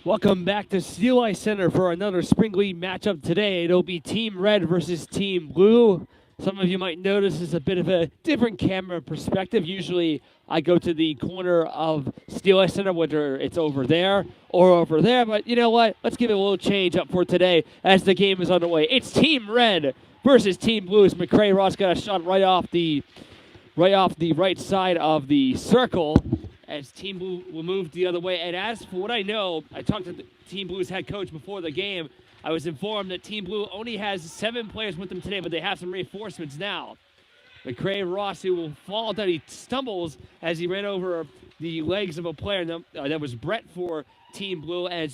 Welcome back to Steel Ice Center for another Spring League matchup today. It'll be Team Red versus Team Blue. Some of you might notice it's a bit of a different camera perspective. Usually I go to the corner of Steel Ice Center, whether it's over there or over there. But you know what? Let's give it a little change up for today as the game is underway. It's Team Red versus Team Blue as McCray Ross got a shot right off the right side of the circle as Team Blue will move the other way. And as for what I know, I talked to the Team Blue's head coach before the game. I was informed that Team Blue only has 7 players with them today, but they have some reinforcements now. McCray Ross, who will fall down, he stumbles as he ran over the legs of a player. That was Brett for Team Blue. And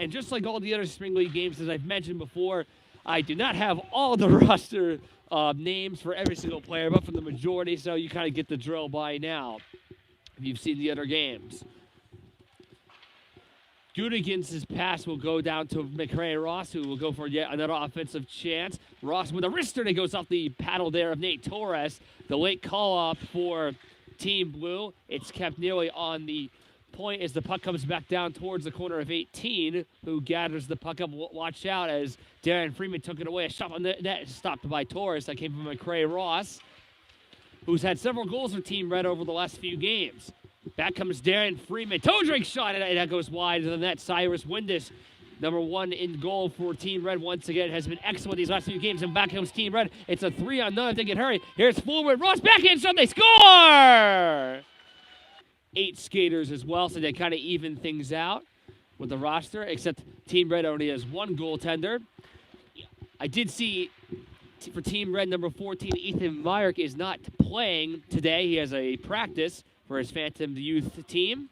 just like all the other Spring League games, as I've mentioned before, I do not have all the roster names for every single player, but for the majority, so you kind of get the drill by now if you've seen the other games. Gudigan's pass will go down to McCray Ross, who will go for yet another offensive chance. Ross with a wrister that goes off the paddle there of Nate Torres. The late call-up for Team Blue. It's kept nearly on the point as the puck comes back down towards the corner of 18, who gathers the puck up. Watch out as Darren Freeman took it away. A shot on the net stopped by Torres. That came from McCray Ross, who's had several goals for Team Red over the last few games. Back comes Darren Freeman. Toe drink shot, and that goes wide of the net. Cyrus Windish, number 1 in goal for Team Red once again, has been excellent these last few games. And back comes Team Red. It's a 3-on-none if they can hurry. Here's Fulwood. Ross backhand shot. They score! 8 skaters as well, so they kind of even things out with the roster, except Team Red only has 1 goaltender. I did see for Team Red, number 14, Ethan Myrick is not playing today. He has a practice for his Phantom Youth team.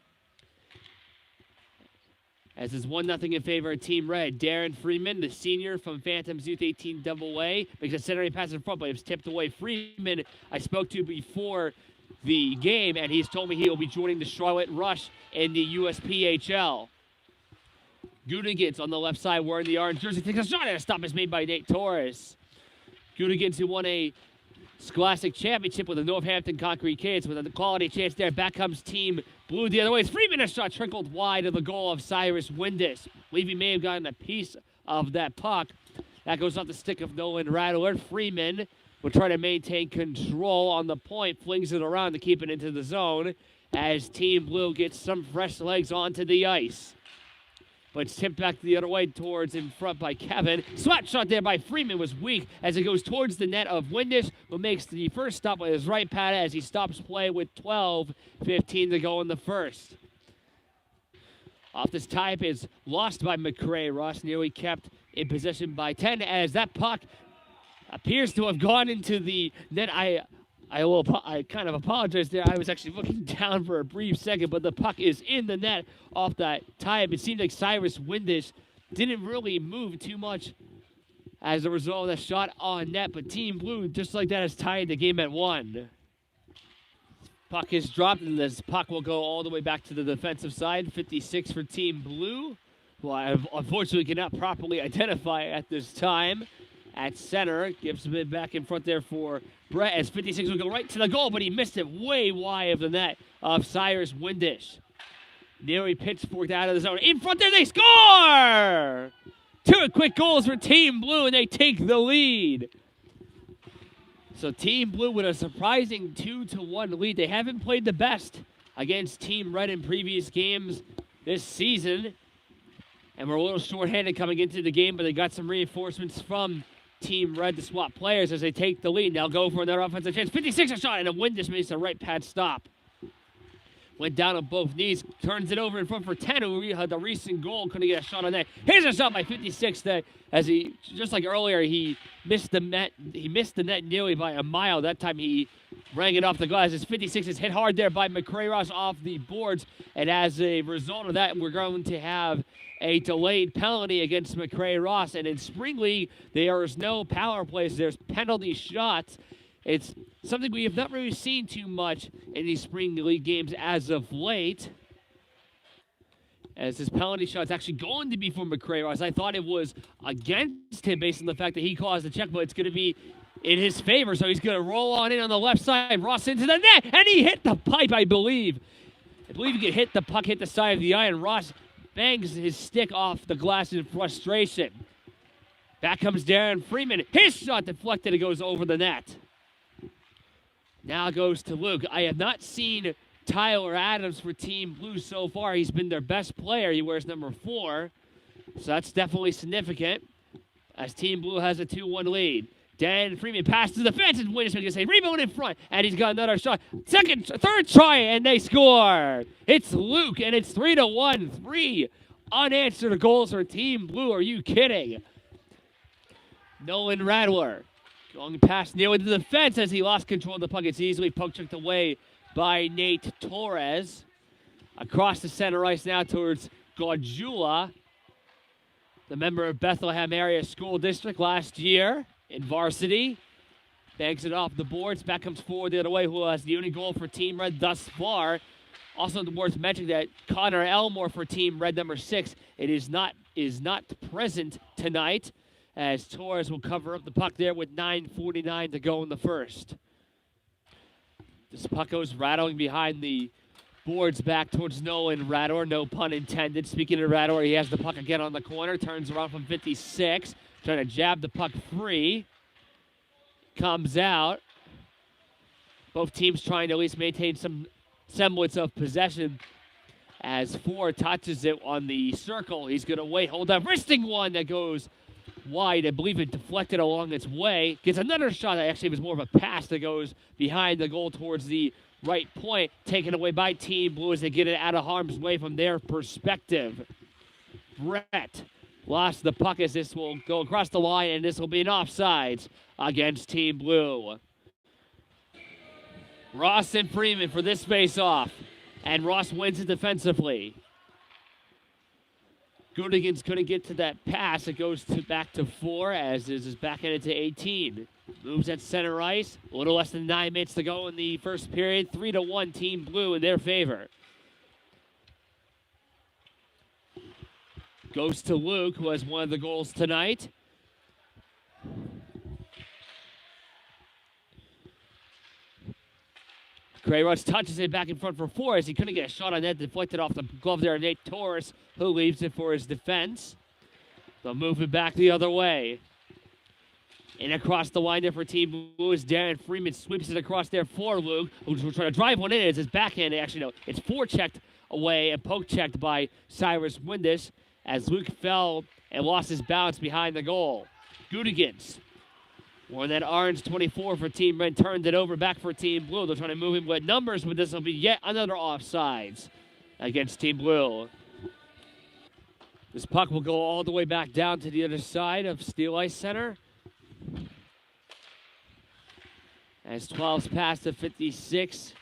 As is 1-0 in favor of Team Red. Darren Freeman, the senior from Phantoms Youth 18 AA, makes a centering pass in front, but it's tipped away. Freeman, I spoke to before the game, and he's told me he will be joining the Charlotte Rush in the USPHL. Gudigan's on the left side wearing the orange jersey. Takes a shot, and a stop is made by Nate Torres. Gudigan's, who won a Scholastic Championship with the Northampton Concrete Kids, with a quality chance there. Back comes Team Blue the other way. Freeman, a shot trickled wide of the goal of Cyrus Windish. Levy may have gotten a piece of that puck. That goes off the stick of Nolan Rattler. Freeman will try to maintain control on the point, flings it around to keep it into the zone as Team Blue gets some fresh legs onto the ice. But it's tipped back the other way towards in front by Kevin. Swat shot there by Freeman was weak as it goes towards the net of Windish, who makes the first stop with his right pad as he stops play with 12:15 to go in the first. Off this type is lost by McCray Ross, nearly kept in possession by 10 as that puck appears to have gone into the net. I kind of apologize there. I was actually looking down for a brief second, but the puck is in the net off that tie-up. It seemed like Cyrus Windish didn't really move too much as a result of that shot on net, but Team Blue, just like that, has tied the game at 1. Puck is dropped, and this puck will go all the way back to the defensive side. 56 for Team Blue, who I unfortunately cannot properly identify at this time. At center, gives a bit back in front there for Brett as 56 will go right to the goal, but he missed it way wide of the net of Cyrus Windish. Nearly pitchforked out of the zone. In front there, they score! 2 quick goals for Team Blue, and they take the lead. So Team Blue with a surprising 2-1 lead. They haven't played the best against Team Red in previous games this season, and we're a little short-handed coming into the game, but they got some reinforcements from Team Red to swap players as they take the lead. They'll go for another offensive chance. 56 a shot, and a Windish makes a right pad stop. Went down on both knees, turns it over in front for 10, who had the recent goal, couldn't get a shot on that. Here's a shot by 56 that, as he, just like earlier, he missed the net. He missed the net nearly by a mile. That time he rang it off the glass. As 56 is hit hard there by McCray Ross off the boards, and as a result of that, we're going to have a delayed penalty against McCray Ross. And in Spring League, there is no power plays. There's penalty shots. It's something we have not really seen too much in these Spring League games as of late. As his penalty shot is actually going to be for McCray Ross. I thought it was against him based on the fact that he caused the check, but it's going to be in his favor. So he's going to roll on in on the left side. Ross into the net, and he hit the pipe, I believe. I believe he could hit the puck, hit the side of the iron. Ross bangs his stick off the glass in frustration. Back comes Darren Freeman. His shot deflected. It goes over the net. Now goes to Luke. I have not seen Tyler Adams for Team Blue so far. He's been their best player. He wears number 4. So that's definitely significant as Team Blue has a 2-1 lead. Dan Freeman passes to the fence and wins. Going to say rebound in front, and he's got another shot. Third try, and they score. It's Luke, and it's 3-1. 3 unanswered goals for Team Blue. Are you kidding? Nolan Rattler going past nearly to the fence as he lost control of the puck. It's easily poke-checked away by Nate Torres. Across the center ice now towards Gordula, the member of Bethlehem Area School District last year in varsity. Banks it off the boards. Back comes forward the other way, who has the only goal for Team Red thus far. Also worth mentioning that Connor Elmore for Team Red number 6 is not present tonight, as Torres will cover up the puck there with 9:49 to go in the first. This puck goes rattling behind the boards back towards Nolan Rattler, no pun intended. Speaking of Rattler, he has the puck again on the corner, turns around from 56, trying to jab the puck free. Comes out. Both teams trying to at least maintain some semblance of possession as Ford touches it on the circle. He's going to wait, hold up, wristing one that goes wide. I believe it deflected along its way. Gets another shot that actually was more of a pass that goes behind the goal towards the right point, taken away by Team Blue as they get it out of harm's way from their perspective. Brett lost the puck as this will go across the line, and this will be an offsides against Team Blue. Ross and Freeman for this face-off, and Ross wins it defensively. Goodigans couldn't get to that pass. It goes back to 4 as this is backhanded to 18. Moves at center ice. A little less than 9 minutes to go in the first period. 3-1 Team Blue in their favor. Goes to Luke, who has one of the goals tonight. Gray Rush touches it back in front for 4 as he couldn't get a shot on net. Deflected off the glove there. Nate Torres, who leaves it for his defense. They'll move it back the other way. And across the line there for Team Blue is Darren Freeman. Sweeps it across there for Luke, who's trying to drive one in. It's his backhand. Actually, no, it's forechecked away and poke-checked by Cyrus Windus as Luke fell and lost his balance behind the goal. Goodigans, wore that orange 24 for Team Red, turned it over back for Team Blue. They're trying to move him with numbers, but this will be yet another offsides against Team Blue. This puck will go all the way back down to the other side of Steel Ice Center. As 12's pass to 56.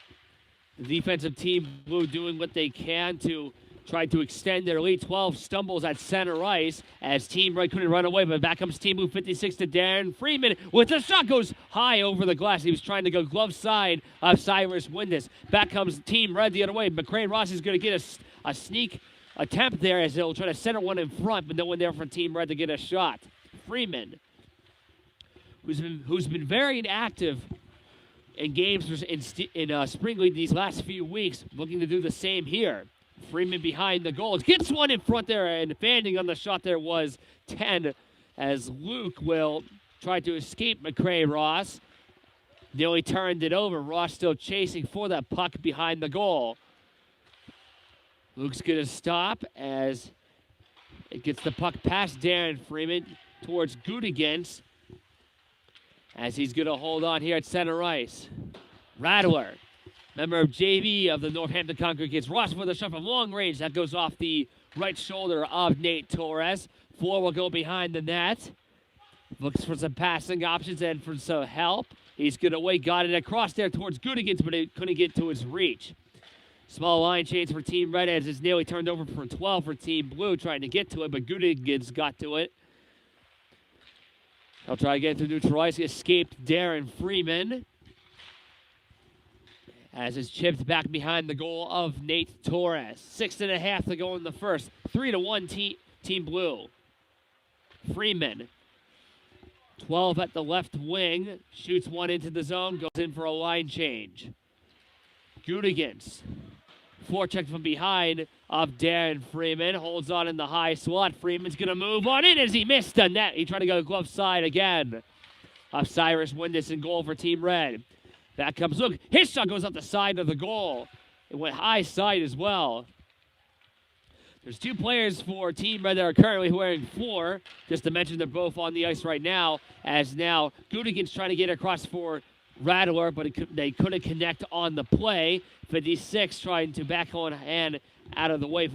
The defensive Team Blue doing what they can to try to extend their lead. 12 stumbles at center ice as Team Red couldn't run away, but back comes Team Blue 56 to Darren Freeman with the shot goes high over the glass. He was trying to go glove side of Cyrus Windus. Back comes Team Red the other way. McCray Ross is going to get a sneak attempt there as they'll try to center one in front, but no one there for Team Red to get a shot. Freeman, who's been very active in games in Spring League these last few weeks, looking to do the same here. Freeman behind the goals. Gets one in front there, and banding on the shot there was 10 as Luke will try to escape McCray Ross. Nearly turned it over. Ross still chasing for that puck behind the goal. Luke's going to stop as it gets the puck past Darren Freeman towards Goodigans as he's going to hold on here at center ice. Rattler, member of JV of the Northampton Congregates. Ross with a shot from long range. That goes off the right shoulder of Nate Torres. 4 will go behind the net. Looks for some passing options and for some help. He's going to wait. Got it across there towards Goodigans, but it couldn't get to his reach. Small line change for Team Red as it's nearly turned over for 12 for Team Blue, trying to get to it, but Goodigans got to it. He'll try again to neutralize. He escaped Darren Freeman as it's chipped back behind the goal of Nate Torres. 6.5 to go in the first. 3-1 Team Blue. Freeman, 12 at the left wing, shoots one into the zone, goes in for a line change. Goodigans Forecheck from behind of Darren Freeman. Holds on in the high slot. Freeman's going to move on in as he missed the net. He tried to go glove side again. Of Cyrus Windus in goal for Team Red. Back comes Luke. His shot goes up the side of the goal. It went high side as well. There's 2 players for Team Red that are currently wearing 4. Just to mention they're both on the ice right now. As now Gudigan's trying to get across for Rattler, but they couldn't connect on the play. 56 trying to back on hand out of the way.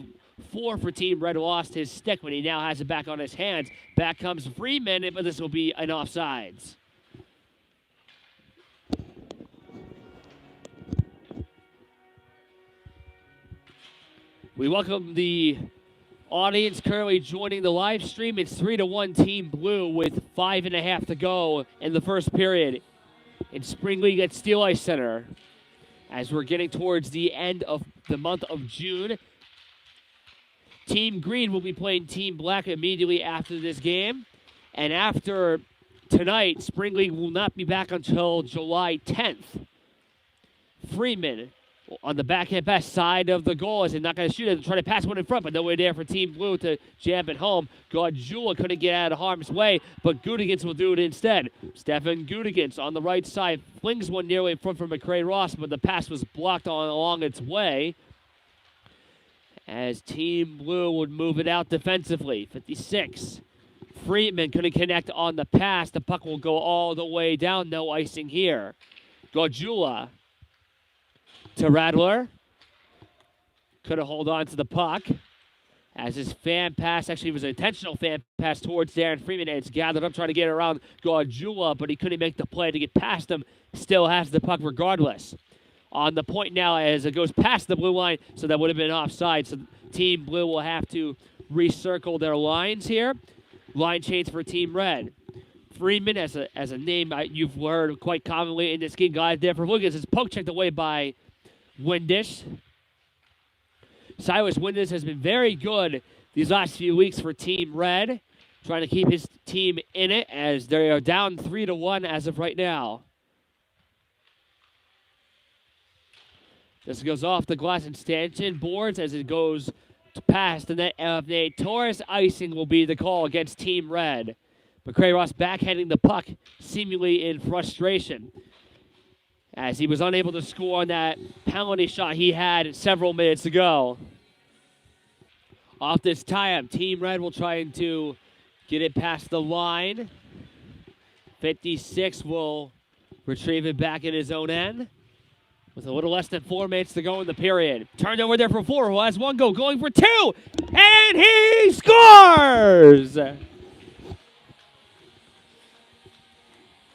4 for Team Red lost his stick, but he now has it back on his hands. Back comes Freeman, but this will be an offsides. We welcome the audience currently joining the live stream. It's 3-1 Team Blue with 5.5 to go in the first period in Spring League at Steel Ice Center. As we're getting towards the end of the month of June, Team Green will be playing Team Black immediately after this game. And after tonight, Spring League will not be back until July 10th. Freeman on the backhand pass side of the goal as they're not going to shoot it. They're trying to pass one in front, but nowhere there for Team Blue to jam it home. Gardula couldn't get out of harm's way, but Gudigans will do it instead. Stefan Gudigans on the right side flings one nearly in front for McCray Ross, but the pass was blocked along its way as Team Blue would move it out defensively. 56. Freeman couldn't connect on the pass. The puck will go all the way down. No icing here. Gardula to Rattler. Couldn't hold on to the puck. As his fan pass, actually it was an intentional fan pass towards Darren Freeman, and it's gathered up trying to get around Gardula, but he couldn't make the play to get past him. Still has the puck regardless. On the point now as it goes past the blue line, so that would have been offside. So Team Blue will have to recircle their lines here. Line change for Team Red. Freeman, as a name you've heard quite commonly in this game, guys there for Lucas, is poke checked away by Windish. Cyrus Windus has been very good these last few weeks for Team Red, trying to keep his team in it as they are down 3-1 as of right now. This goes off the glass and stanchion boards as it goes past the net of Nate Torres. Icing will be the call against Team Red. McCray Ross backhanding the puck, seemingly in frustration, as he was unable to score on that penalty shot he had several minutes ago. Off this tie-up, Team Red will try to get it past the line. 56 will retrieve it back in his own end with a little less than 4 minutes to go in the period. Turned over there for 4, who has 1 goal, going for 2, and he scores!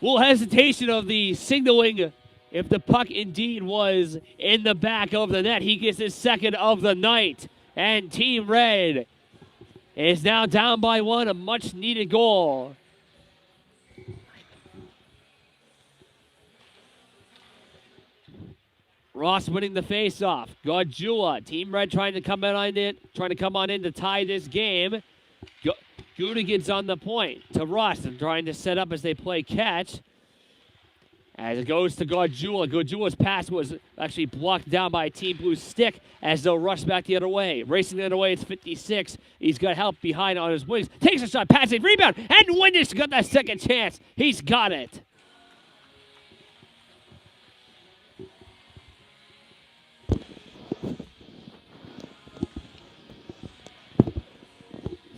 Little hesitation of the signaling. If the puck indeed was in the back of the net, he gets his second of the night. And Team Red is now down by 1, a much-needed goal. Ross winning the face-off. Gardula, Team Red trying to come on in to tie this game. Gudigans on the point to Ross and trying to set up as they play catch. As it goes to Gardula. Gardula's pass was actually blocked down by Team Blue's stick as they'll rush back the other way. Racing the other way, it's 56. He's got help behind on his wings. Takes a shot, passing, rebound, and Windish got that second chance. He's got it.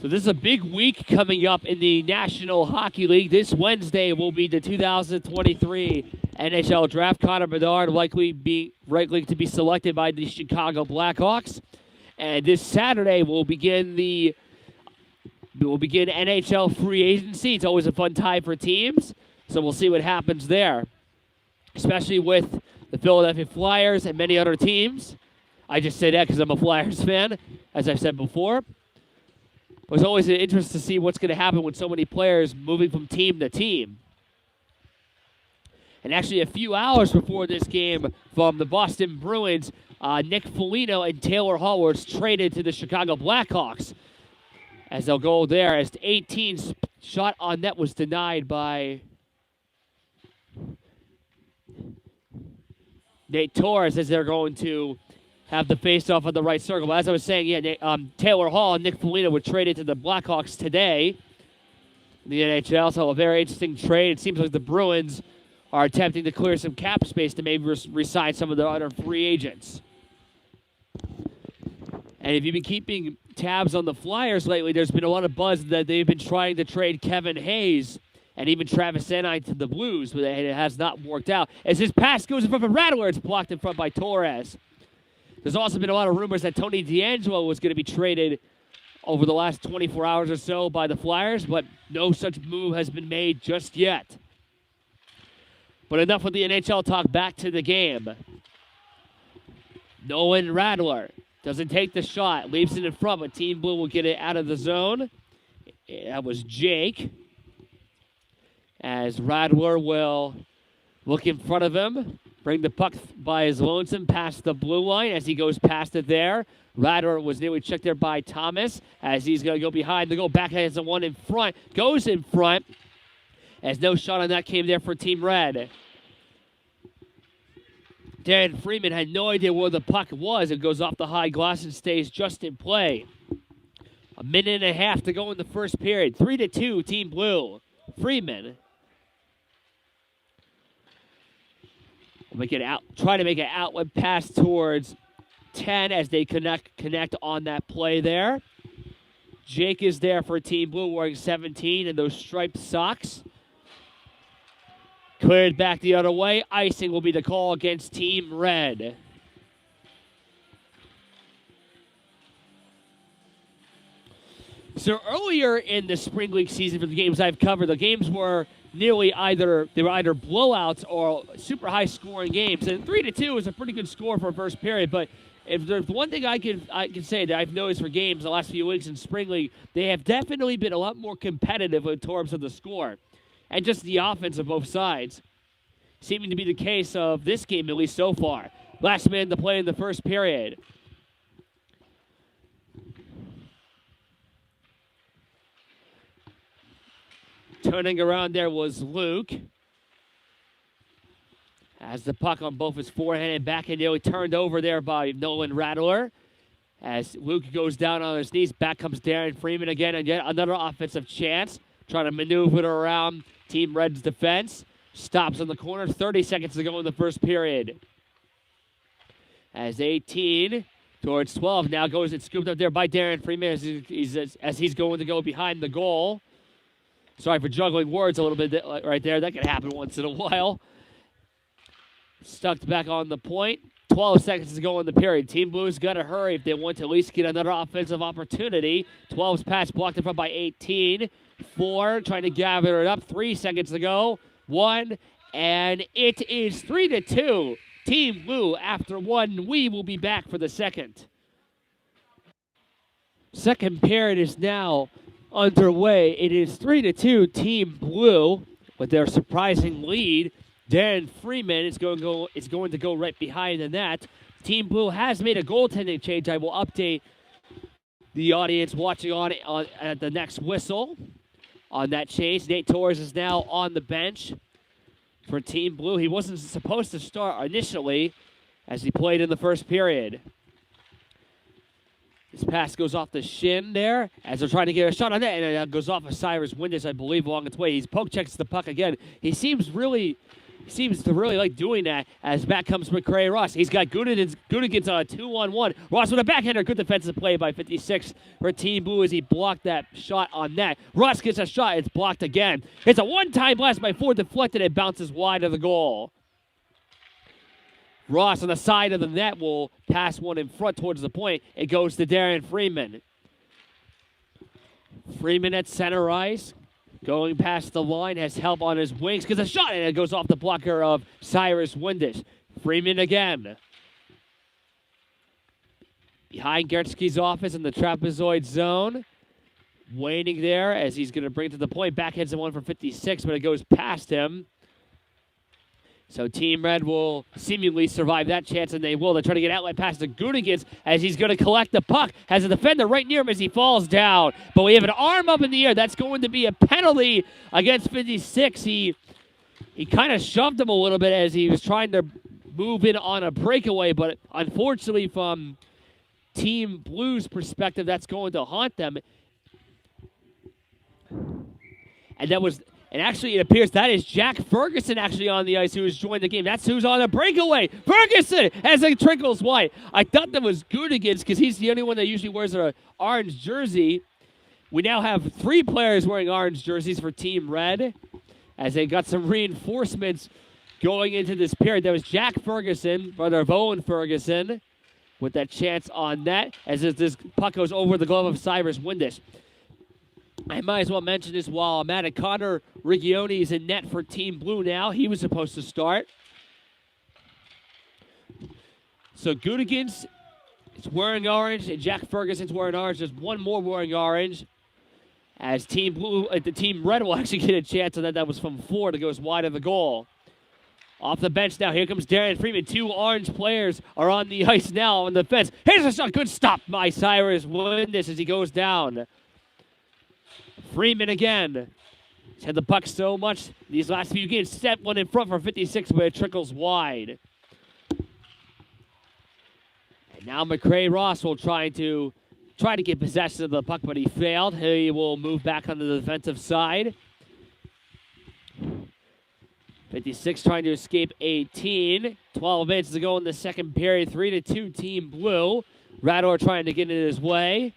So this is a big week coming up in the National Hockey League. This Wednesday will be the 2023 NHL Draft. Connor Bedard likely to be selected by the Chicago Blackhawks. And this Saturday will begin NHL free agency. It's always a fun time for teams, so we'll see what happens there, especially with the Philadelphia Flyers and many other teams. I just say that because I'm a Flyers fan, as I've said before. It was always an interest to see what's going to happen with so many players moving from team to team. And actually, a few hours before this game from the Boston Bruins, Nick Foligno and Taylor Hall were traded to the Chicago Blackhawks. As they'll go there, as 18 shot on net was denied by Nate Torres, as they're going to have the face-off on the right circle. But as I was saying, yeah, Taylor Hall and Nick Foligno were traded to the Blackhawks today in the NHL. So a very interesting trade. It seems like the Bruins are attempting to clear some cap space to maybe re-sign some of their other free agents. And if you've been keeping tabs on the Flyers lately, there's been a lot of buzz that they've been trying to trade Kevin Hayes and even Travis Sanheim to the Blues, but it has not worked out. As his pass goes in front of Rattler, it's blocked in front by Torres. There's also been a lot of rumors that Tony DeAngelo was going to be traded over the last 24 hours or so by the Flyers, but no such move has been made just yet. But enough with the NHL talk. Back to the game. Nolan Rattler doesn't take the shot, leaves it in front, but Team Blue will get it out of the zone. That was Jake. As Rattler will look in front of him, bring the puck by his lonesome past the blue line as he goes past it there. Rattler was nearly checked there by Thomas as he's going to go behind the goal. Backhands the one in front, goes in front as no shot on that came there for Team Red. Darren Freeman had no idea where the puck was. It goes off the high glass and stays just in play. A minute and a half to go in the first period. 3-2, Team Blue. Freeman try to make an outlet pass towards 10 as they connect on that play there. Jake is there for Team Blue wearing 17 and those striped socks. Cleared back the other way. Icing will be the call against Team Red. So earlier in the Spring League season for the games I've covered, the games were either blowouts or super high scoring games. And 3-2 is a pretty good score for a first period. But if there's one thing I can say that I've noticed for games the last few weeks in Spring League, they have definitely been a lot more competitive in terms of the score and just the offense of both sides. Seeming to be the case of this game, at least so far. Last man to play in the first period. Turning around there was Luke. Has the puck on both his forehand and backhand, nearly turned over there by Nolan Rattler. As Luke goes down on his knees, back comes Darren Freeman again, and yet another offensive chance. Trying to maneuver it around Team Red's defense. Stops on the corner, 30 seconds to go in the first period. As 18 towards 12, now goes and scooped up there by Darren Freeman as he's going to go behind the goal. Sorry for juggling words a little bit right there. That can happen once in a while. Stuck back on the point. 12 seconds to go in the period. Team Blue's got to hurry if they want to at least get another offensive opportunity. 12's pass blocked in front by 18. 4 trying to gather it up. 3 seconds to go. 1, and it is 3-2. Team Blue after 1. We will be back for the second. Second period is now underway. It is 3-2 Team Blue with their surprising lead. Darren Freeman is going to go right behind the net. Team Blue has made a goaltending change. I will update the audience watching on at the next whistle on that change. Nate Torres is now on the bench for Team Blue. He wasn't supposed to start initially as he played in the first period. His pass goes off the shin there as they're trying to get a shot on that, and it goes off of Cyrus Windus, I believe, along its way. He poke checks the puck again. He seems to really like doing that as back comes McCray Ross. He's got Gudigens on a 2-on-1. Ross with a backhander. Good defensive play by 56 for Team Blue as he blocked that shot on net. Ross gets a shot. It's blocked again. It's a one-time blast by Ford, deflected. It bounces wide of the goal. Ross on the side of the net will pass one in front towards the point. It goes to Darren Freeman. Freeman at center ice. Going past the line, has help on his wings. Gets a shot, and it goes off the blocker of Cyrus Windus. Freeman again. Behind Gertzky's office in the trapezoid zone. Waiting there as he's going to bring it to the point. Backhands the one for 56, but it goes past him. So Team Red will seemingly survive that chance, and they will. They're trying to get outlet pass to Gudigens as he's going to collect the puck. Has a defender right near him as he falls down. But we have an arm up in the air. That's going to be a penalty against 56. He kind of shoved him a little bit as he was trying to move in on a breakaway, but unfortunately from Team Blue's perspective, that's going to haunt them. And actually, it appears that is Jack Ferguson actually on the ice who has joined the game. That's who's on a breakaway. Ferguson as it trickles wide. I thought that was Goodigans because he's the only one that usually wears an orange jersey. We now have 3 players wearing orange jerseys for Team Red as they got some reinforcements going into this period. That was Jack Ferguson, brother of Owen Ferguson, with that chance on net as this puck goes over the glove of Cyrus Windisch. I might as well mention this while I'm at it. Connor Rigioni is in net for Team Blue now. He was supposed to start. So Goodigans is wearing orange, and Jack Ferguson's wearing orange. There's one more wearing orange. As Team Blue, the Team Red will actually get a chance on that. That was from Ford. It goes wide of the goal. Off the bench now, here comes Darren Freeman. 2 orange players are on the ice now on the fence. Here's a shot. Good stop by Cyrus Windisch as he goes down. Freeman again. He's had the puck so much these last few games. Set one in front for 56, but it trickles wide. And now McCray Ross will try to get possession of the puck, but he failed. He will move back on the defensive side. 56 trying to escape 18. 12 minutes to go in the second period. 3-2 Team Blue. Rador trying to get in his way.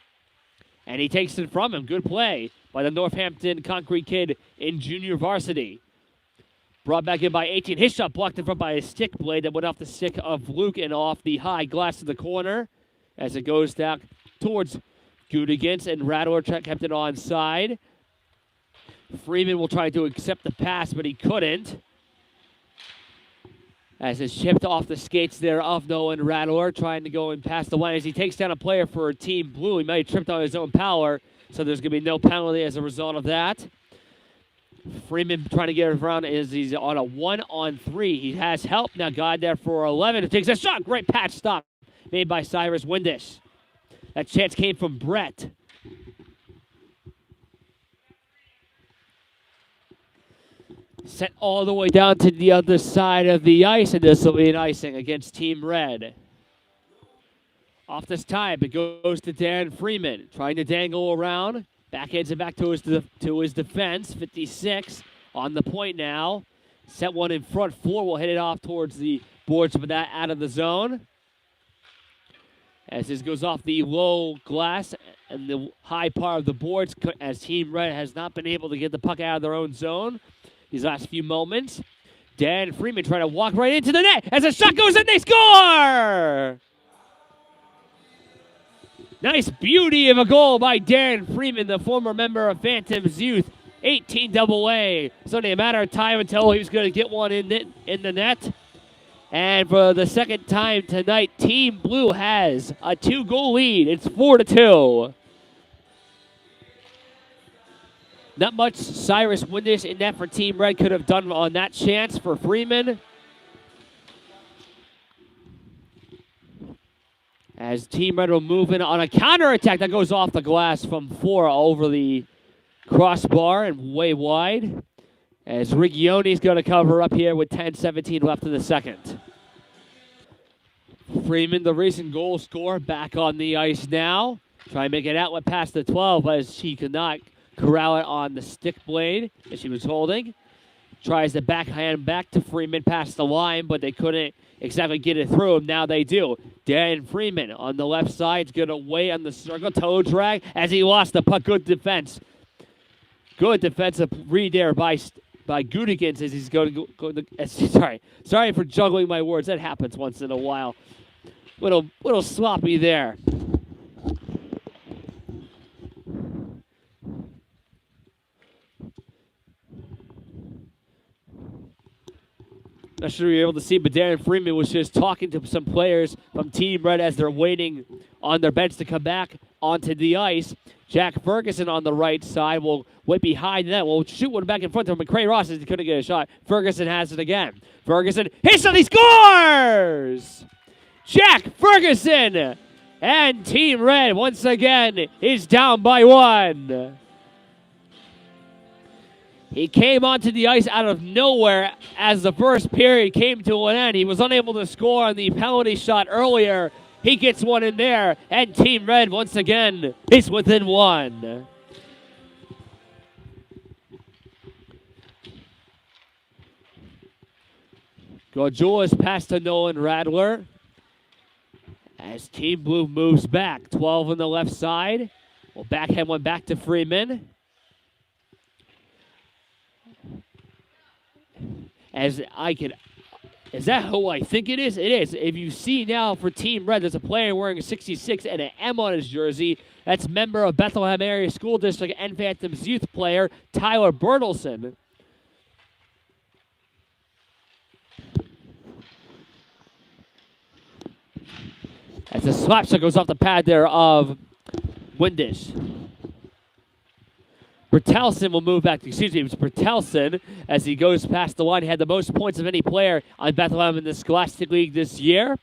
And he takes it from him. Good play by the Northampton Concrete kid in junior varsity. Brought back in by 18. His shot blocked in front by a stick blade that went off the stick of Luke and off the high glass of the corner as it goes down towards Goodigans, and Rador kept it onside. Freeman will try to accept the pass, but he couldn't. As it's chipped off the skates there of Nolan Rador, trying to go and pass the line as he takes down a player for Team Blue. He might have tripped on his own power, so there's going to be no penalty as a result of that. Freeman trying to get it around as he's on a 1-on-3. He has help now. God there for 11. It takes a shot. Great patch stop made by Cyrus Windisch. That chance came from Brett. Set all the way down to the other side of the ice, and this will be an icing against Team Red. Off this time, it goes to Darren Freeman, trying to dangle around. Backhands it back to his defense. 56 on the point now. Set one in front. 4 will hit it off towards the boards, but that out of the zone. As this goes off the low glass and the high part of the boards, as Team Red has not been able to get the puck out of their own zone these last few moments. Dan Freeman trying to walk right into the net. As a shot goes in, they score! Nice beauty of a goal by Darren Freeman, the former member of Phantoms Youth. 18 AA. It's only a matter of time until he was going to get one in the net. And for the second time tonight, Team Blue has a 2-goal lead. It's 4-2. Not much Cyrus Windisch in net for Team Red could have done on that chance for Freeman. As Team Red will move in on a counterattack that goes off the glass from 4 over the crossbar and way wide. As Rigioni's going to cover up here with 10:17 left in the second. Freeman, the recent goal scorer, back on the ice now. Try and make an outlet past the 12 as she could not corral it on the stick blade that she was holding. Tries to backhand back to Freeman past the line, but they couldn't exactly get it through him. Now they do. Dan Freeman on the left side is going to wait on the circle. Toe drag as he lost the puck. Good defense. Good defensive read there by Goodigans as he's going to go. Sorry for juggling my words. That happens once in a while. Little sloppy there. Not sure you're able to see, but Darren Freeman was just talking to some players from Team Red as they're waiting on their bench to come back onto the ice. Jack Ferguson on the right side will wait behind that. Will shoot one back in front of him. McCray Ross as he couldn't get a shot. Ferguson has it again. Ferguson hits it. He scores! Jack Ferguson! And Team Red once again is down by 1. He came onto the ice out of nowhere as the first period came to an end. He was unable to score on the penalty shot earlier. He gets one in there, and Team Red once again is within one. Gorjulis pass to Nolan Radler as Team Blue moves back. 12 on the left side. Well, backhand one back to Freeman. Is that who I think it is? It is. If you see now for Team Red, there's a player wearing a 66 and an M on his jersey. That's member of Bethlehem Area School District and Phantoms youth player Tyler Bertelson. As the slap shot goes off the pad there of Windish. Bertelson will move back. Excuse me, it was Bertelson as he goes past the line. He had the most points of any player on Bethlehem in the Scholastic League this year.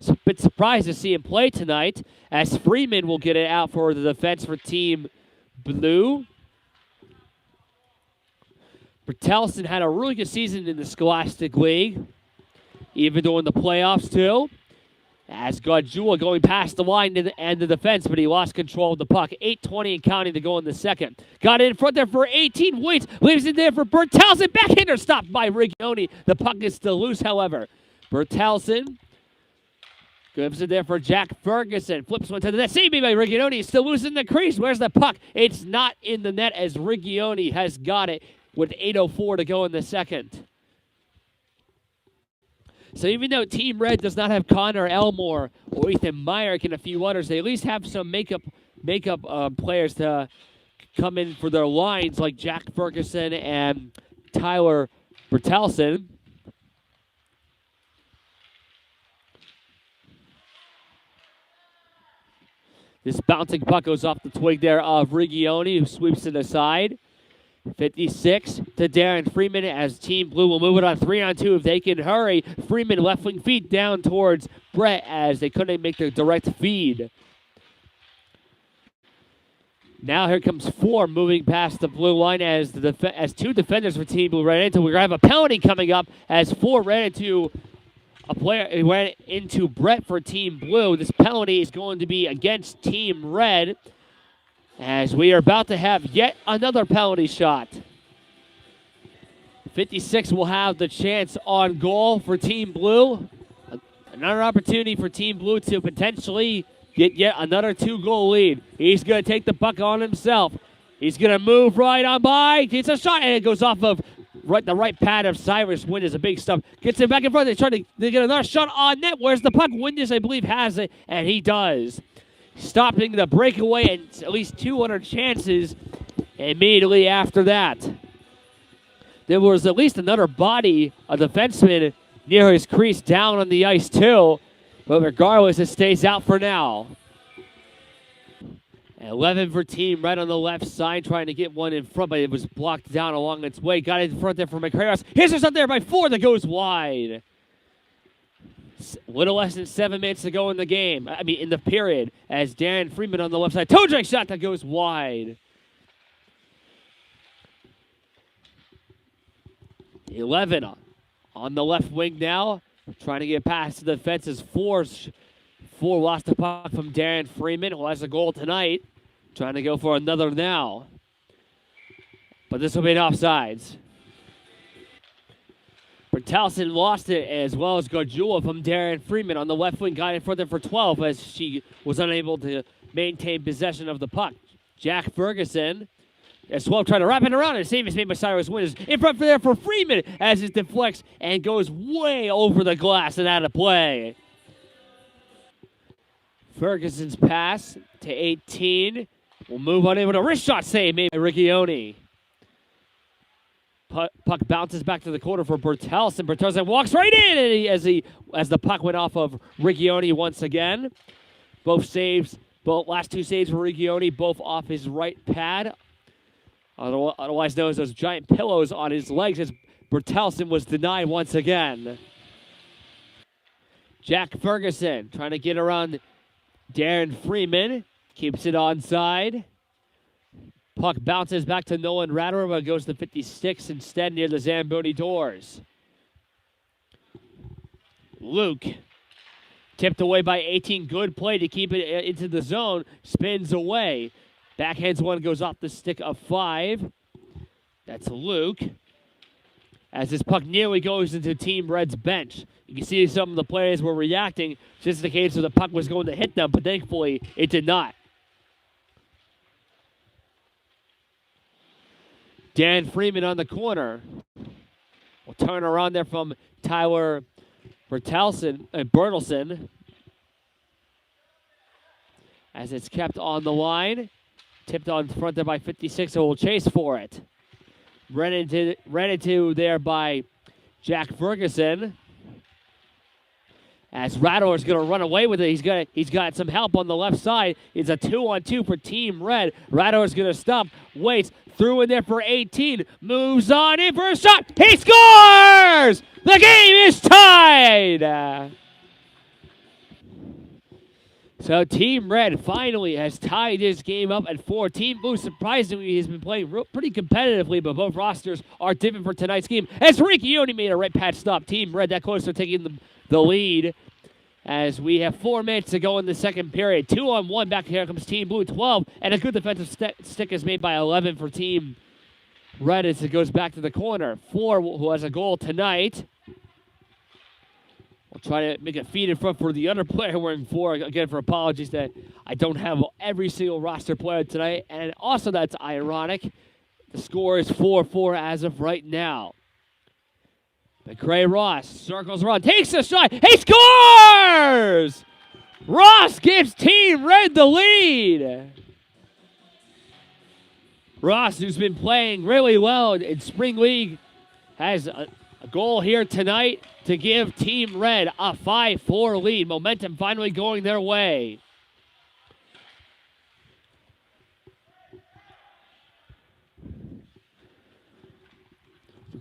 So a bit surprised to see him play tonight as Freeman will get it out for the defense for Team Blue. Bertelson had a really good season in the Scholastic League, even during the playoffs too. As Gorjulis going past the line and the defense, but he lost control of the puck. 8:20 and counting to go in the second. Got it in front there for 18. Waits, leaves it there for Bertelson. Backhander stopped by Rigioni. The puck is still loose, however. Bertelson gives it there for Jack Ferguson. Flips one to the net. Saved by Rigioni. He's still loose in the crease. Where's the puck? It's not in the net as Rigioni has got it with 8:04 to go in the second. So even though Team Red does not have Connor Elmore or Ethan Myrick and a few others, they at least have some makeup players to come in for their lines like Jack Ferguson and Tyler Bertelson. This bouncing puck goes off the twig there of Rigioni, who sweeps it aside. 56 to Darren Freeman as Team Blue will move it on 3-on-2 if they can hurry. Freeman left wing feed down towards Brett as they couldn't make the direct feed. Now here comes 4 moving past the blue line as two defenders for Team Blue ran into. We're going to have a penalty coming up as 4 ran into a player, ran into Brett for Team Blue. This penalty is going to be against Team Red, as we are about to have yet another penalty shot. 56 will have the chance on goal for Team Blue. Another opportunity for Team Blue to potentially get yet another 2-goal lead. He's going to take the puck on himself. He's going to move right on by. Gets a shot, and it goes off of the right pad of Cyrus Windish. A big stuff. Gets it back in front. They're trying to get another shot on net. Where's the puck? Windish, I believe, has it, and he does. Stopping the breakaway and at least 200 chances immediately after that. There was at least another body, a defenseman, near his crease down on the ice too. But regardless, it stays out for now. 11 for Team Red on the left side, trying to get one in front, but it was blocked down along its way. Got it in front there for McCarros. Here's a shot there by 4 that goes wide. Little less than 7 minutes to go in the game. In the period, as Darren Freeman on the left side. Toe drag shot that goes wide. 11 on the left wing now. Trying to get past the defense's 4 lost the puck from Darren Freeman, who has a goal tonight. Trying to go for another now. But this will be an offsides. Bertelson lost it as well as Gorjulis from Darren Freeman on the left wing. Got in front there for 12 as she was unable to maintain possession of the puck. Jack Ferguson as well trying to wrap it around. And save is made by Cyrus Windish. In front there for Freeman as it deflects and goes way over the glass and out of play. Ferguson's pass to 18. Will move on in with a wrist shot save made by Rigioni. Puck bounces back to the corner for Bertelson. Bertelson walks right in as the puck went off of Rigioni once again. Both last 2 saves for Rigioni, both off his right pad. Otherwise known as those giant pillows on his legs as Bertelson was denied once again. Jack Ferguson trying to get around Darren Freeman. Keeps it onside. Puck bounces back to Nolan Rattler, but goes to 56 instead near the Zamboni doors. Luke, tipped away by 18. Good play to keep it into the zone. Spins away. Backhands one, goes off the stick of 5. That's Luke. As this puck nearly goes into Team Red's bench. You can see some of the players were reacting just in the case of the puck was going to hit them, but thankfully it did not. Dan Freeman on the corner. Will turn around there from Tyler Bertelson. As it's kept on the line. Tipped on front there by 56, so we'll chase for it. Ran into there by Jack Ferguson. As Rattler's going to run away with it. He's got some help on the left side. It's a 2-on-2 for Team Red. Rattler's going to stop, waits, threw in there for 18, moves on in for a shot. He scores! The game is tied! So Team Red finally has tied this game up at 4. Team Blue, surprisingly, has been playing pretty competitively, but both rosters are different for tonight's game. As Riccioni made a right patch stop, Team Red that close to taking the lead. As we have 4 minutes to go in the second period. 2-on-1, back here comes Team Blue, 12, and a good defensive stick is made by 11 for Team Red as it goes back to the corner. 4, who has a goal tonight. We'll try to make a feed in front for the other player wearing 4. Again, for apologies that I don't have every single roster player tonight. And also that's ironic. The score is 4-4 as of right now. McCray Ross circles around, takes a shot. He scores! Ross gives Team Red the lead. Ross, who's been playing really well in Spring League, has a goal here tonight to give Team Red a 5-4 lead. Momentum finally going their way.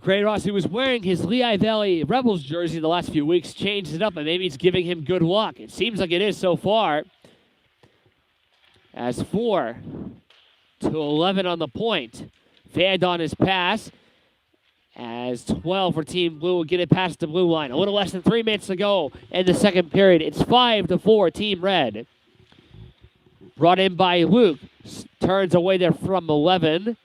Gray Ross, who was wearing his Lehigh Valley Rebels jersey the last few weeks, changed it up, and maybe it's giving him good luck. It seems like it is so far. As 4-11 on the point. Fanned on his pass. As 12 for Team Blue will get it past the blue line. A little less than 3 minutes to go in the second period. It's 5-4 Team Red. Brought in by Luke. Turns away there from 11.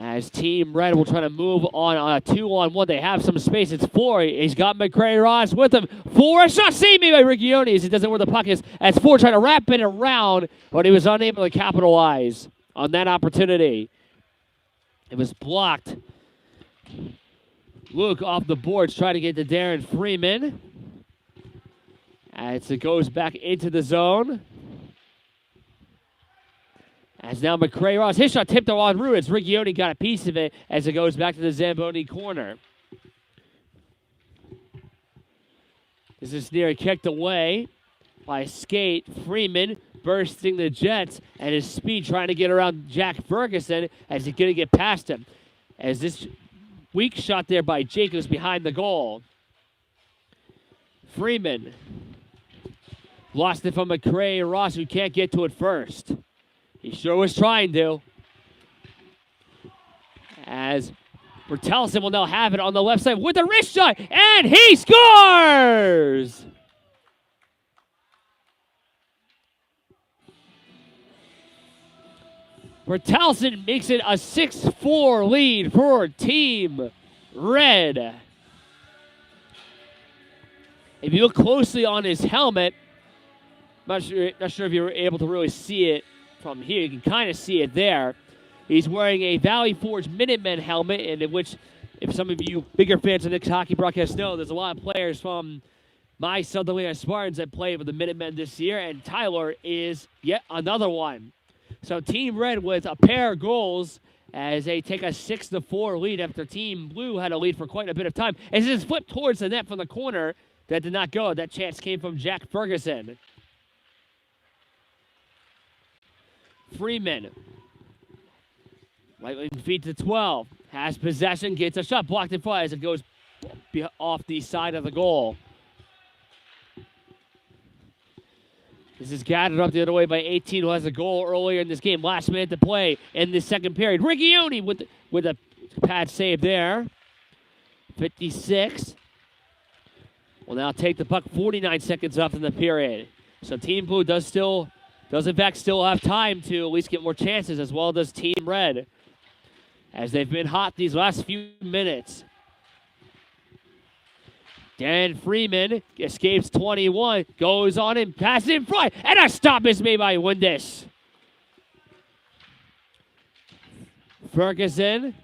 As Team Red will try to move on a 2-on-1. They have some space. It's 4. He's got McCray Ross with him. 4. A shot saved by Riccioni as he doesn't know where the puck is. As 4 trying to wrap it around, but he was unable to capitalize on that opportunity. It was blocked. Luke off the boards trying to get to Darren Freeman. As it goes back into the zone. As now McCray Ross, his shot tipped on Ruiz. Riccioni got a piece of it as it goes back to the Zamboni corner. This is near kicked away by Skate. Freeman bursting the Jets at his speed, trying to get around Jack Ferguson as he's going to get past him. As this weak shot there by Jacobs behind the goal. Freeman lost it from McCray Ross, who can't get to it first. He sure was trying to. As Bertelson will now have it on the left side with a wrist shot, and he scores! Bertelson makes it a 6-4 lead for Team Red. If you look closely on his helmet, not sure if you were able to really see it from here. You can kind of see it there. He's wearing a Valley Forge Minutemen helmet, and in which, if some of you bigger fans of Nick's hockey broadcast know, there's a lot of players from my Southern Lehigh Spartans that played with the Minutemen this year, and Tyler is yet another one. So Team Red with a pair of goals as they take a 6-4 lead after Team Blue had a lead for quite a bit of time. As it is flipped towards the net from the corner, that did not go. That chance came from Jack Ferguson. Freeman, right wing feet to 12, has possession, gets a shot, blocked in front as it goes off the side of the goal. This is gathered up the other way by 18, who has a goal earlier in this game. Last minute to play in the second period. Righioni with a pad save there. 56. Will now take the puck 49 seconds left in the period. So Team Blue does in fact still have time to at least get more chances, as well does Team Red, as they've been hot these last few minutes. Dan Freeman escapes 21, goes on and passes in front, and a stop is made by Windisch. Ferguson,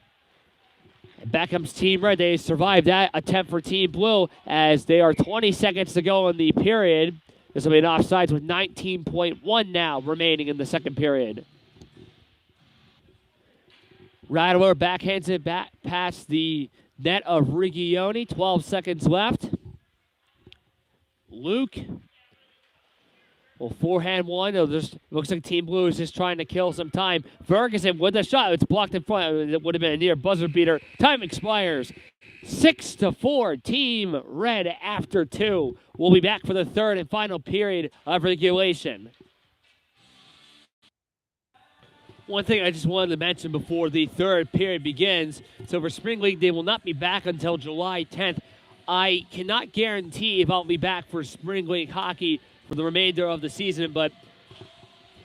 and back comes Team Red. They survived that attempt for Team Blue, as they are 20 seconds to go in the period. This will be an offsides with 19.1 now remaining in the second period. Rattler backhands it back past the net of Righioni. 12 seconds left. Luke will forehand one. Looks like Team Blue is just trying to kill some time. Ferguson with a shot. It's blocked in front. It would have been a near buzzer beater. Time expires. 6-4. Team Red after 2. We'll be back for the third and final period of regulation. One thing I just wanted to mention before the third period begins. So for Spring League, they will not be back until July 10th. I cannot guarantee if I'll be back for Spring League hockey for the remainder of the season, but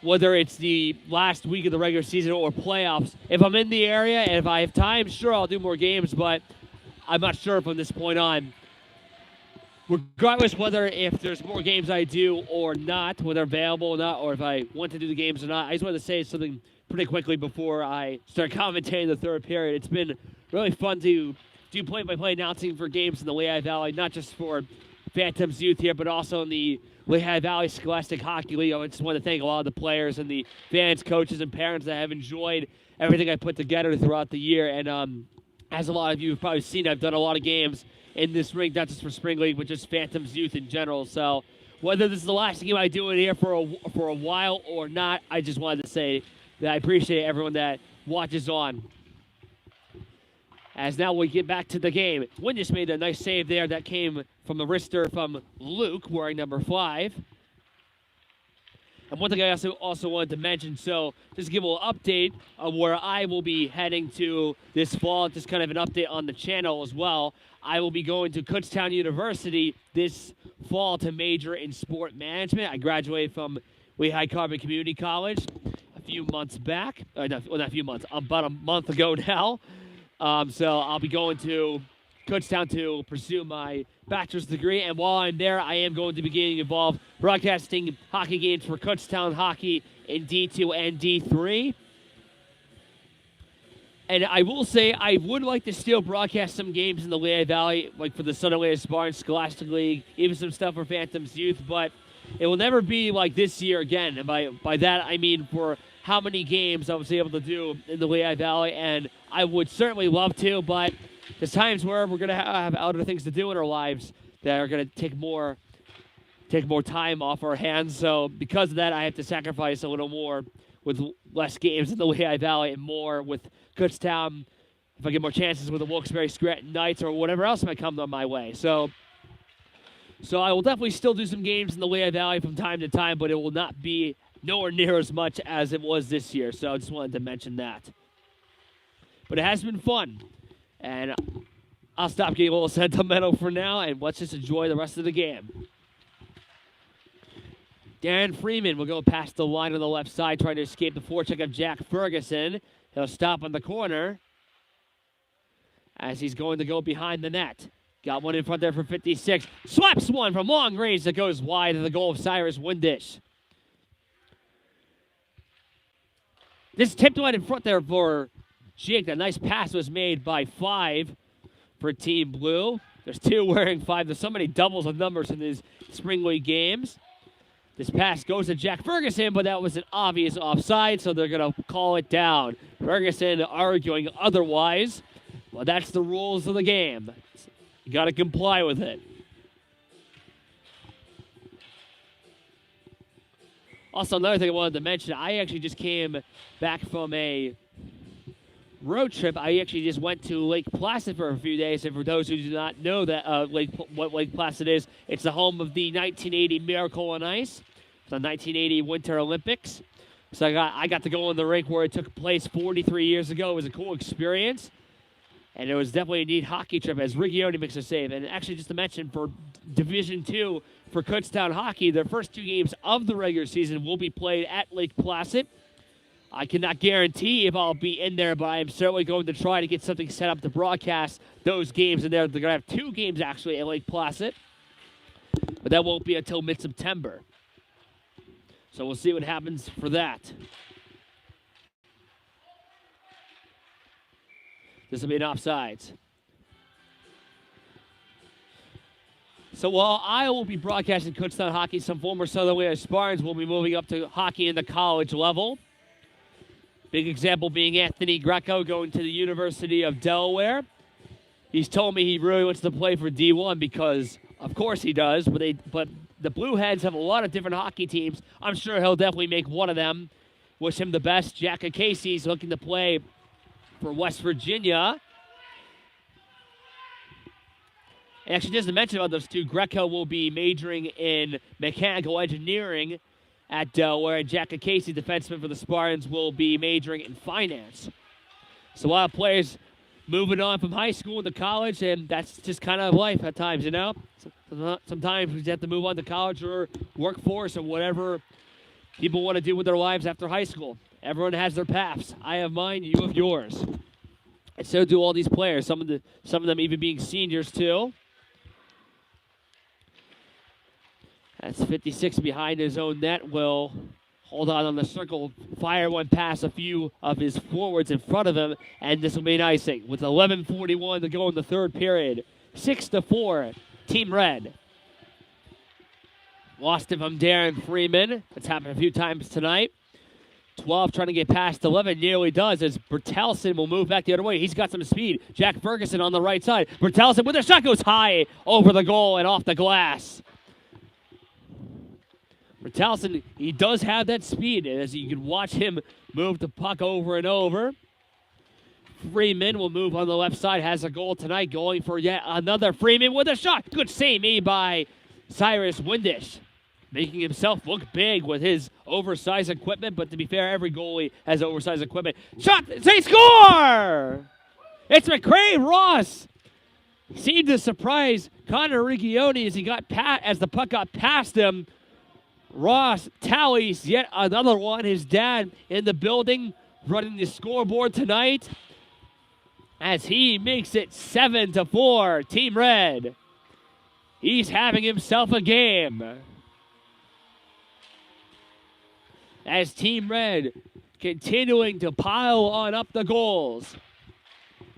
whether it's the last week of the regular season or playoffs, if I'm in the area and if I have time, sure, I'll do more games, but I'm not sure from this point on. Regardless whether if there's more games I do or not, whether available or not, or if I want to do the games or not, I just want to say something pretty quickly before I start commentating the third period. It's been really fun to do play-by-play announcing for games in the Lehigh Valley, not just for Phantoms Youth here, but also in the Lehigh Valley Scholastic Hockey League. I just want to thank a lot of the players and the fans, coaches, and parents that have enjoyed everything I put together throughout the year. And as a lot of you have probably seen, I've done a lot of games in this ring, not just for Spring League, but just Phantoms Youth in general. So whether this is the last game I do in here for a while or not, I just wanted to say that I appreciate everyone that watches on. As now we get back to the game. Windisch made a nice save there that came from the wrister from Luke, wearing number 5. And one thing I also wanted to mention, so just to give a little update of where I will be heading to this fall, just kind of an update on the channel as well. I will be going to Kutztown University this fall to major in sport management. I graduated from Lehigh Carbon Community College a few months back. Not a few months, about a month ago now. So I'll be going to Kutztown to pursue my bachelor's degree, and while I'm there, I am going to be getting involved broadcasting hockey games for Kutztown Hockey in D2 and D3. And I will say I would like to still broadcast some games in the Lehigh Valley, like for the Southern Lehigh Spartans Scholastic League, even some stuff for Phantoms Youth, but it will never be like this year again. And by that, I mean for how many games I was able to do in the Lehigh Valley, and I would certainly love to, but there's times where we're going to have other things to do in our lives that are going to take more time off our hands. So because of that, I have to sacrifice a little more with less games in the Lehigh Valley and more with Kutztown, if I get more chances with the Wilkes-Barre Scranton Knights or whatever else might come on my way. So I will definitely still do some games in the Lehigh Valley from time to time, but it will not be nowhere near as much as it was this year. So I just wanted to mention that. But it has been fun. And I'll stop getting a little sentimental for now, and let's just enjoy the rest of the game. Darren Freeman will go past the line on the left side, trying to escape the forecheck of Jack Ferguson. He'll stop on the corner as he's going to go behind the net. Got one in front there for 56. Slaps one from long range that goes wide of the goal of Cyrus Windisch. This tipped one in front there for Jake. A nice pass was made by 5 for Team Blue. There's 2 wearing 5. There's so many doubles of numbers in these Spring League games. This pass goes to Jack Ferguson, but that was an obvious offside, so they're going to call it down. Ferguson arguing otherwise. Well, that's the rules of the game. You got to comply with it. Also, another thing I wanted to mention, I actually just came back from a road trip. I actually just went to Lake Placid for a few days, and for those who do not know that what Lake Placid is, it's the home of the 1980 Miracle on Ice. the 1980 Winter Olympics. So I got to go in the rink where it took place 43 years ago. It was a cool experience. And it was definitely a neat hockey trip as Rigioni makes a save. And actually, just to mention, for Division II for Kutztown Hockey, their first 2 games of the regular season will be played at Lake Placid. I cannot guarantee if I'll be in there, but I am certainly going to try to get something set up to broadcast those games in there. They're going to have 2 games, actually, at Lake Placid. But that won't be until mid-September. So we'll see what happens for that. This will be an offsides. So while I will be broadcasting Kutztown Hockey, some former Southern Leah Spartans will be moving up to hockey in the college level. Big example being Anthony Greco going to the University of Delaware. He's told me he really wants to play for D1 because, of course he does, but the Blue Heads have a lot of different hockey teams. I'm sure he'll definitely make one of them. Wish him the best. Jack Casey's looking to play for West Virginia. And actually, just to mention about those two, Greco will be majoring in mechanical engineering at Delaware, and Jack Casey, defenseman for the Spartans, will be majoring in finance. So a lot of players moving on from high school into college, and that's just kind of life at times, you know? Sometimes we have to move on to college or workforce or whatever people want to do with their lives after high school. Everyone has their paths. I have mine, you have yours. And so do all these players, some of them even being seniors too. That's 56 behind his own net. Will hold on the circle, fire one past a few of his forwards in front of him, and this will be an icing with 11:41 to go in the third period. 6-4, Team Red. Lost it from Darren Freeman. That's happened a few times tonight. 12 trying to get past 11, nearly does as Bertelsen will move back the other way. He's got some speed. Jack Ferguson on the right side. Bertelsen with a shot goes high over the goal and off the glass. Bertelsen, he does have that speed, as you can watch him move the puck over and over. Freeman will move on the left side, has a goal tonight, going for yet another. Freeman with a shot. Good save made by Cyrus Windish, making himself look big with his oversized equipment, but to be fair, every goalie has oversized equipment. Shot, they score! It's McCray Ross. Seemed to surprise Connor Rigioni as the puck got past him. Ross tallies yet another one. His dad in the building running the scoreboard tonight as he makes it 7-4, Team Red. He's having himself a game. As Team Red continuing to pile on up the goals.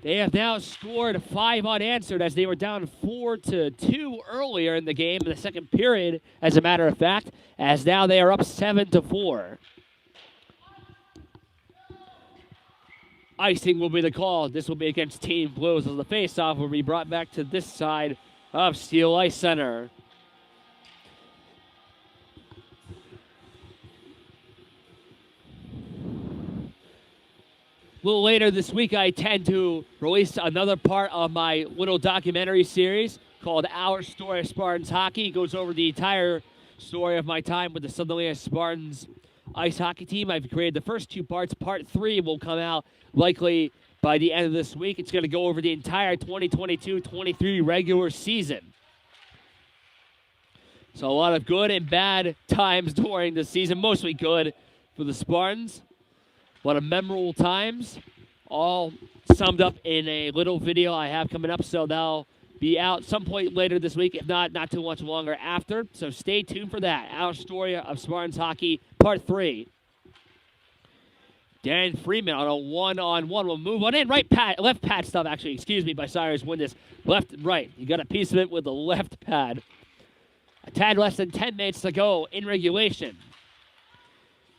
They have now scored 5 unanswered as they were down 4-2 earlier in the game in the second period, as a matter of fact, as now they are up 7-4. Icing will be the call. This will be against Team Blues as the faceoff will be brought back to this side of Steel Ice Center. A little later this week, I intend to release another part of my little documentary series called Our Story of Spartans Hockey. It goes over the entire story of my time with the Southern Leah Spartans ice hockey team. I've created the first 2 parts. Part 3 will come out likely by the end of this week. It's going to go over the entire 2022-23 regular season. So a lot of good and bad times during the season, mostly good for the Spartans. A lot of memorable times, all summed up in a little video I have coming up, so that'll be out some point later this week, if not too much longer after. So stay tuned for that. Our Story of Spartans Hockey, Part 3. Darren Freeman on a one-on-one will move on in. Left pad stuff, actually, by Cyrus Windish. Left and right. You got a piece of it with the left pad. A tad less than 10 minutes to go in regulation.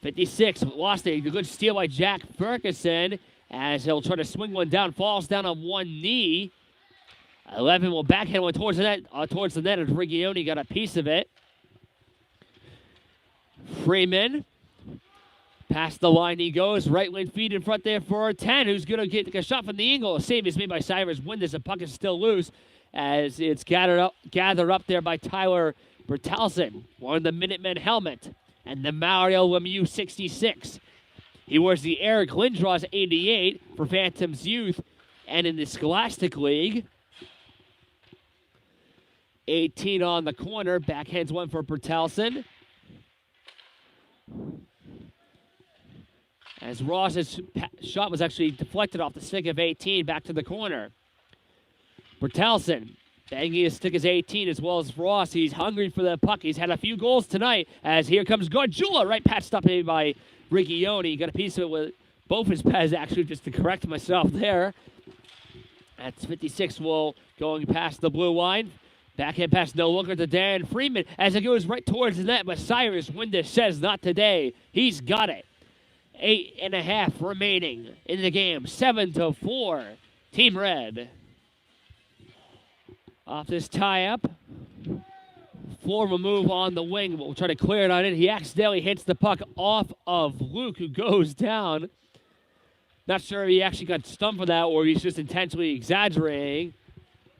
56, lost a good steal by Jack Ferguson as he'll try to swing one down, falls down on one knee. 11 will backhand one towards the net, as Rigioni got a piece of it. Freeman, past the line he goes, right wing feed in front there for 10, who's going to get a shot from the angle. A save is made by Cyrus Windish. The puck is still loose as it's gathered up there by Tyler Bertelsen, wearing the Minutemen helmet. and the Mario Lemieux 66. He wears the Eric Lindros 88 for Phantoms Youth, and in the Scholastic League, 18 on the corner, backhands one for Bertelsen. As Ross's shot was actually deflected off the stick of 18, back to the corner. Bertelsen banging his stick as 18 as well as Ross. He's hungry for the puck. He's had a few goals tonight as here comes Gardula, right patched up by Riccioni. Got a piece of it with both his pads, actually, just to correct myself there. That's 56 will going past the blue line. Backhand pass, no looker to Darren Freeman as it goes right towards the net, but Cyrus Windish says not today. He's got it. 8.5 remaining in the game. 7-4. Team Red. Off this tie-up. Floor will move on the wing. We'll try to clear it on it. He accidentally hits the puck off of Luke, who goes down. Not sure if he actually got stumped for that or he's just intentionally exaggerating.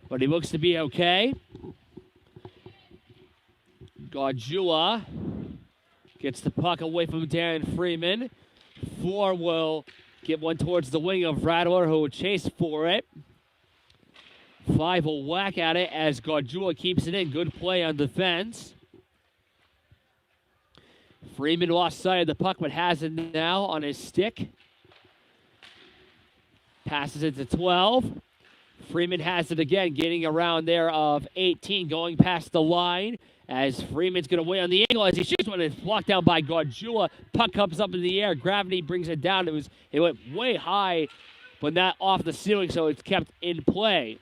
But he looks to be okay. Gardula gets the puck away from Darren Freeman. Floor will get one towards the wing of Rattler, who will chase for it. 5 will whack at it as Gardula keeps it in. Good play on defense. Freeman lost sight of the puck, but has it now on his stick. Passes it to 12. Freeman has it again, getting around there of 18, going past the line as Freeman's going to wait on the angle as he shoots one. It's blocked down by Gardula. Puck comes up in the air. Gravity brings it down. It went way high, but not off the ceiling, so it's kept in play.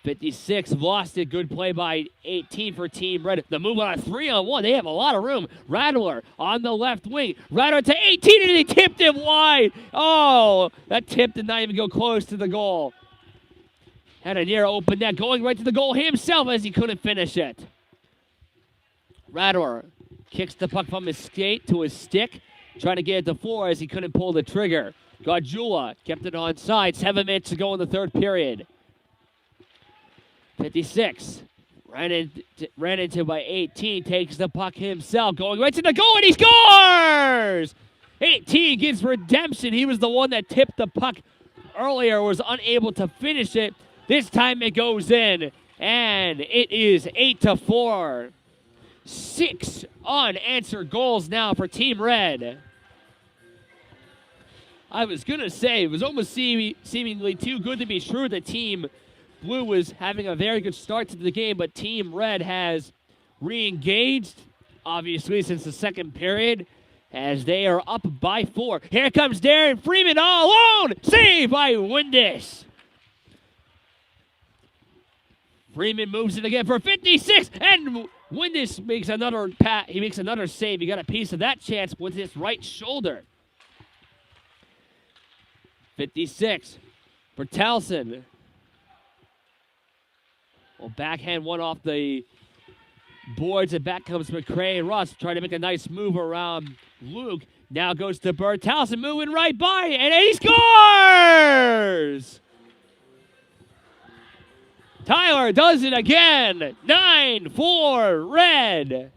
56 lost it. Good play by 18 for Team Red. The move on a 3-on-1. They have a lot of room. Rattler on the left wing. Rattler to 18, and he tipped it wide. Oh, that tip did not even go close to the goal. Had a near open net going right to the goal himself as he couldn't finish it. Rattler kicks the puck from his skate to his stick, trying to get it to 4 as he couldn't pull the trigger. Gardula kept it on side. 7 minutes to go in the third period. 56. Ran into by 18. Takes the puck himself. Going right to the goal, and he scores! 18 gives redemption. He was the one that tipped the puck earlier, was unable to finish it. This time it goes in, and it is 8-4. 6 unanswered goals now for Team Red. I was going to say, it was almost seemingly too good to be true that Team Blue was having a very good start to the game, but Team Red has re-engaged, obviously, since the second period, as they are up by 4. Here comes Darren Freeman all alone! Saved by Windish! Freeman moves it again for 56, and Windish makes another he makes another save. He got a piece of that chance with his right shoulder. 56. Bertelsen will backhand one off the boards, and back comes McCray. Ross trying to make a nice move around Luke. Now goes to Bertelsen, moving right by, and he scores! Tyler does it again. 9-4 Red.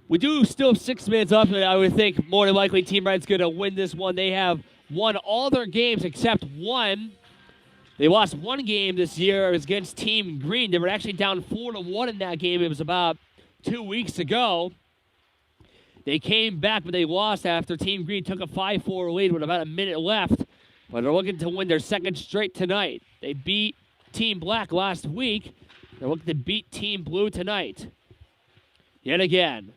We do still have 6 minutes up, and I would think more than likely Team Red's going to win this one. They have won all their games except one. They lost one game this year. It was against Team Green. They were actually down 4-1 in that game. It was about 2 weeks ago. They came back, but they lost after Team Green took a 5-4 lead with about a minute left. But they're looking to win their second straight tonight. They beat Team Black last week. They're looking to beat Team Blue tonight. Yet again.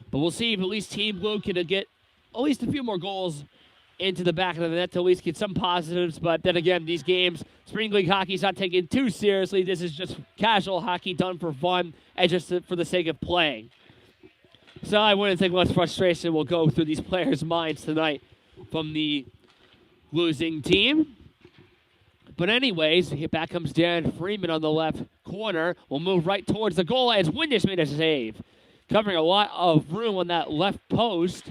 But we'll see if at least Team Blue can get at least a few more goals into the back of the net to at least get some positives. But then again, these games, Spring League hockey's not taken too seriously. This is just casual hockey done for fun and just for the sake of playing. So I wouldn't think much frustration will go through these players' minds tonight from the losing team. But anyways, back comes Darren Freeman on the left corner. We'll move right towards the goal as Windish made a save. Covering a lot of room on that left post.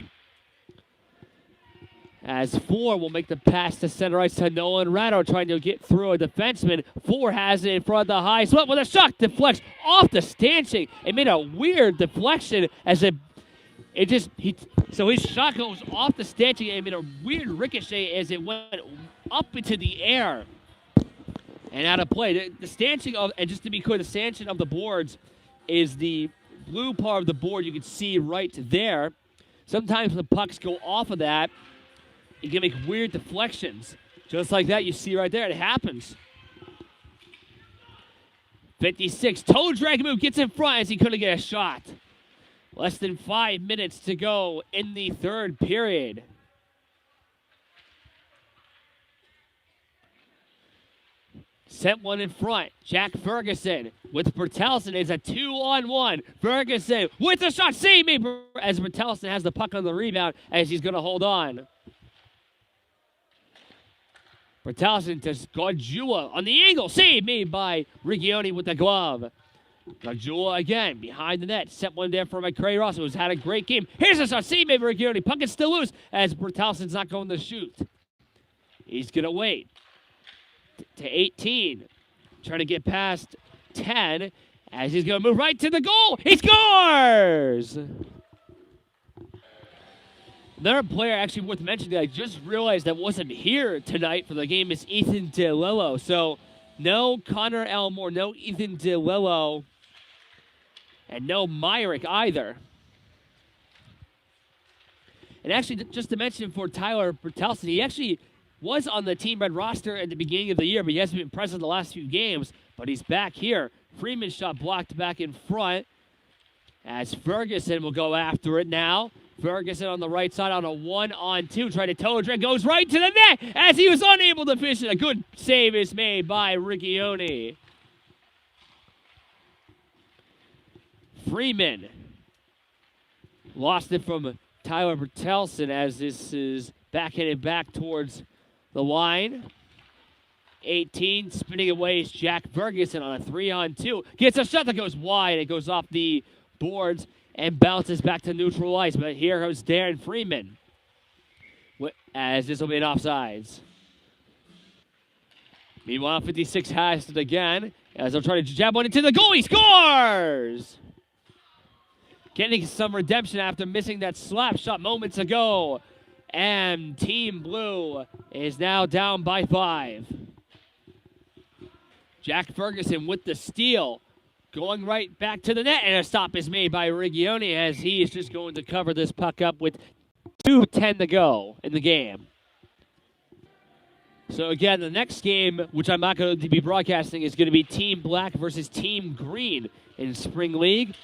As 4 will make the pass to center ice to Nolan Ratto, trying to get through a defenseman. 4 has it in front of the high slot with a shot deflects off the stanchion. It made a weird deflection as so his shot goes off the stanchion and made a weird ricochet as it went up into the air and out of play. The stanchion and just to be clear, the stanchion of the boards is the blue part of the board you can see right there. Sometimes when the pucks go off of that, you can make weird deflections. Just like that, you see right there, it happens. 56, toe drag move, gets in front as he couldn't get a shot. Less than 5 minutes to go in the third period. Sent one in front. Jack Ferguson with Bertelsen. It's a 2-on-1. Ferguson with the shot. Save me as Bertelsen has the puck on the rebound as he's going to hold on. Bertelsen to Gardula on the angle. Save made by Rigioni with the glove. Gardula again behind the net. Set one there for McCray Ross, who's had a great game. Here's a shot. Save made by Rigioni. Puck is still loose as Bertelsen's not going to shoot. He's going to wait. To 18. Trying to get past 10 as he's going to move right to the goal. He scores! Another player actually worth mentioning that I just realized that wasn't here tonight for the game is Ethan DeLillo. So no Connor Elmore, no Ethan DeLillo, and no Myrick either. And actually, just to mention for Tyler Bertelsen, he actually was on the Team Red roster at the beginning of the year, but he hasn't been present the last few games. But he's back here. Freeman's shot blocked back in front as Ferguson will go after it now. Ferguson on the right side on a 1-on-2, trying to toe drag, goes right to the net as he was unable to finish it. A good save is made by Riccioni. Freeman lost it from Tyler Bertelsen as this is backhanded back towards the line. 18, spinning away is Jack Ferguson on a 3-on-2. Gets a shot that goes wide. It goes off the boards and bounces back to neutral ice. But here comes Darren Freeman as this will be an offsides. Meanwhile, 56 has it again as they'll try to jab one into the goal. He scores! Getting some redemption after missing that slap shot moments ago. And Team Blue is now down by 5. Jack Ferguson with the steal. Going right back to the net, and a stop is made by Rigioni as he is just going to cover this puck up with 2:10 to go in the game. So again, the next game, which I'm not going to be broadcasting, is going to be Team Black versus Team Green in Spring League.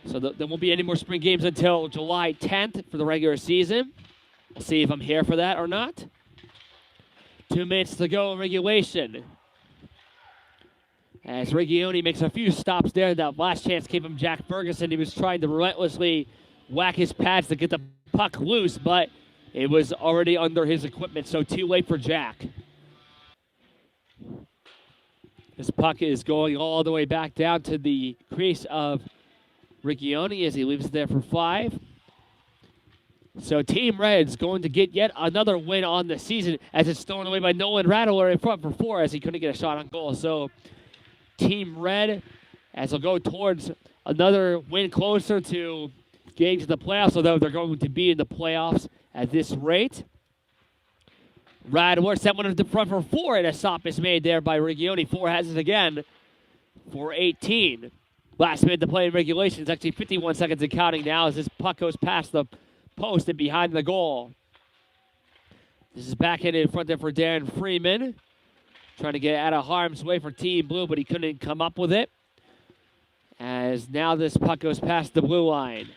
So there won't be any more spring games until July 10th for the regular season. We'll see if I'm here for that or not. 2 minutes to go in regulation. As Rigioni makes a few stops there, that last chance came from Jack Ferguson. He was trying to relentlessly whack his pads to get the puck loose, but it was already under his equipment, so too late for Jack. This puck is going all the way back down to the crease of Rigioni as he leaves it there for 5. So Team Red's going to get yet another win on the season as it's stolen away by Nolan Rattler in front for 4 as he couldn't get a shot on goal. So Team Red, as they'll go towards another win closer to getting to the playoffs, although they're going to be in the playoffs at this rate. Rattler sent one into the front for 4, and a stop is made there by Rigioni. 4 has it again for 18. Last minute to play in regulation. It's actually 51 seconds and counting now as this puck goes past the post and behind the goal. This is backhanded in front there for Darren Freeman. Trying to get out of harm's way for Team Blue, but he couldn't come up with it. As now this puck goes past the blue line.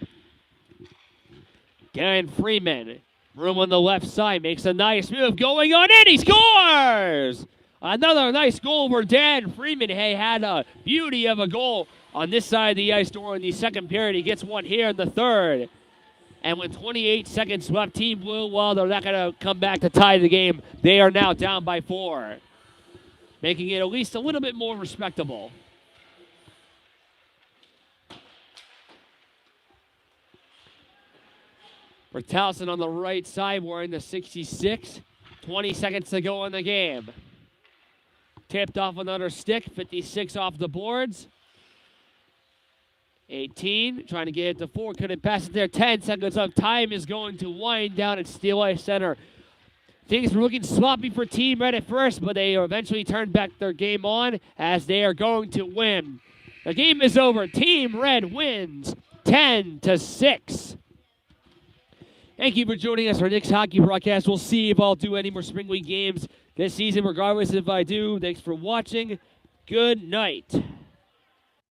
Darren Freeman, room on the left side, makes a nice move going on in. He scores! Another nice goal for Darren Freeman. He had a beauty of a goal on this side of the ice during the second period. He gets one here in the third. And with 28 seconds left, Team Blue, well, they're not going to come back to tie the game. They are now down by 4, making it at least a little bit more respectable. Bertalson on the right side wearing the 66. 20 seconds to go in the game. Tipped off another stick. 56 off the boards. 18, trying to get it to 4. Couldn't pass it there. 10 seconds up. Time is going to wind down at Steelway Center. Things were looking sloppy for Team Red at first, but they eventually turned back their game on as they are going to win. The game is over. Team Red wins 10-6. Thank you for joining us for Nick's Hockey Broadcast. We'll see if I'll do any more Spring League games this season. Regardless if I do, thanks for watching. Good night.